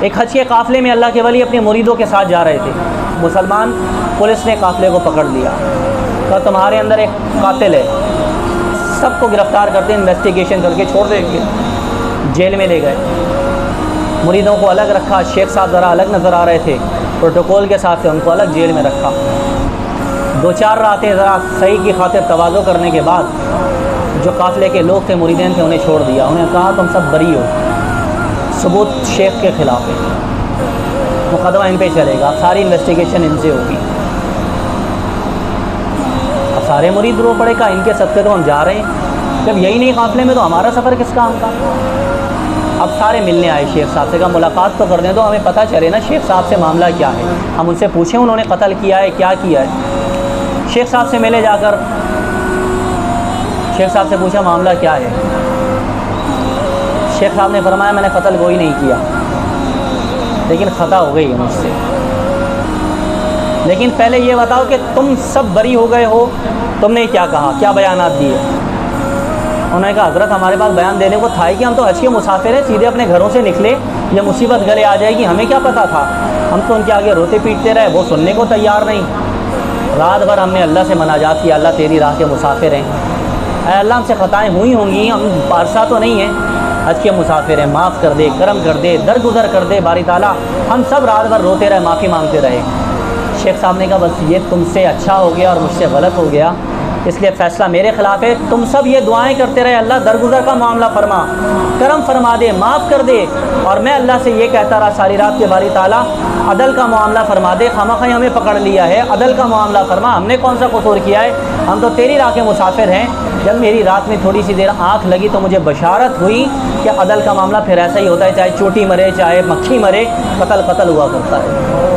ایک حج کے قافلے میں اللہ کے ولی اپنے مریدوں کے ساتھ جا رہے تھے، مسلمان پولیس نے قافلے کو پکڑ لیا، کہا تمہارے اندر ایک قاتل ہے، سب کو گرفتار کرتے انویسٹیگیشن کر کے چھوڑ دیں گے، جیل میں لے گئے، مریدوں کو الگ رکھا، شیخ صاحب ذرا الگ نظر آ رہے تھے، پروٹوکول کے ساتھ سے ان کو الگ جیل میں رکھا۔ 2-4 راتیں ذرا صحیح کی خاطر تواضع کرنے کے بعد جو قافلے کے لوگ تھے، مریدین تھے، انہیں چھوڑ دیا، انہیں کہا تم سب بری ہو، ثبوت شیخ کے خلاف ہے، مقدمہ ان پہ چلے گا، ساری انویسٹیگیشن ان سے ہوگی۔ اب سارے مرید رو پڑے، کہا ان کے صدقے تو ہم جا رہے ہیں، جب یہی نہیں قافلے میں تو ہمارا سفر کس کام کا؟ اب سارے ملنے آئے شیخ صاحب سے، کہا ملاقات تو کر دیں تو ہمیں پتہ چلے نا شیخ صاحب سے معاملہ کیا ہے، ہم ان سے پوچھیں انہوں نے قتل کیا ہے کیا کیا ہے۔ شیخ صاحب سے ملے، جا کر شیخ صاحب سے پوچھا معاملہ کیا ہے۔ شیخ صاحب نے فرمایا میں نے قتل کوئی نہیں کیا، لیکن خطا ہو گئی ہے مجھ سے، لیکن پہلے یہ بتاؤ کہ تم سب بری ہو گئے ہو، تم نے کیا کہا، کیا بیانات دیے؟ انہوں نے کہا حضرت ہمارے پاس بیان دینے کو تھا ہی کہ ہم تو حج کے مسافر ہیں، سیدھے اپنے گھروں سے نکلے، یہ مصیبت گلے آ جائے گی ہمیں کیا پتہ تھا، ہم تو ان کے آگے روتے پیٹتے رہے، وہ سننے کو تیار نہیں۔ رات بھر ہم نے اللہ سے مناجات کیا، اللہ تیری راہ کے مسافر ہیں، اے اللہ ہم سے خطائیں ہوئی ہوں گی، ہم پارسا تو نہیں ہیں، حج کے مسافر ہیں، معاف کر دے، کرم کر دے، درگزر کر دے باری تعالیٰ۔ ہم سب رات بھر روتے رہے، معافی مانگتے رہے۔ شیخ صاحب نے کہا بس یہ تم سے اچھا ہو گیا اور مجھ سے غلط ہو گیا، اس لیے فیصلہ میرے خلاف ہے، تم سب یہ دعائیں کرتے رہے اللہ درگزر کا معاملہ فرما، کرم فرما دے، معاف کر دے، اور میں اللہ سے یہ کہتا رہا ساری رات کہ باری تعالیٰ عدل کا معاملہ فرما دے، خامخواہ ہمیں پکڑ لیا ہے، عدل کا معاملہ فرما، ہم نے کون سا قصور کیا ہے، ہم تو تیری راہ کے مسافر ہیں۔ جب میری رات میں تھوڑی سی دیر آنکھ لگی تو مجھے بشارت ہوئی کہ عدل کا معاملہ پھر ایسا ہی ہوتا ہے، چاہے چوٹی مرے چاہے مکھی مرے، قتل قتل ہوا کرتا ہے۔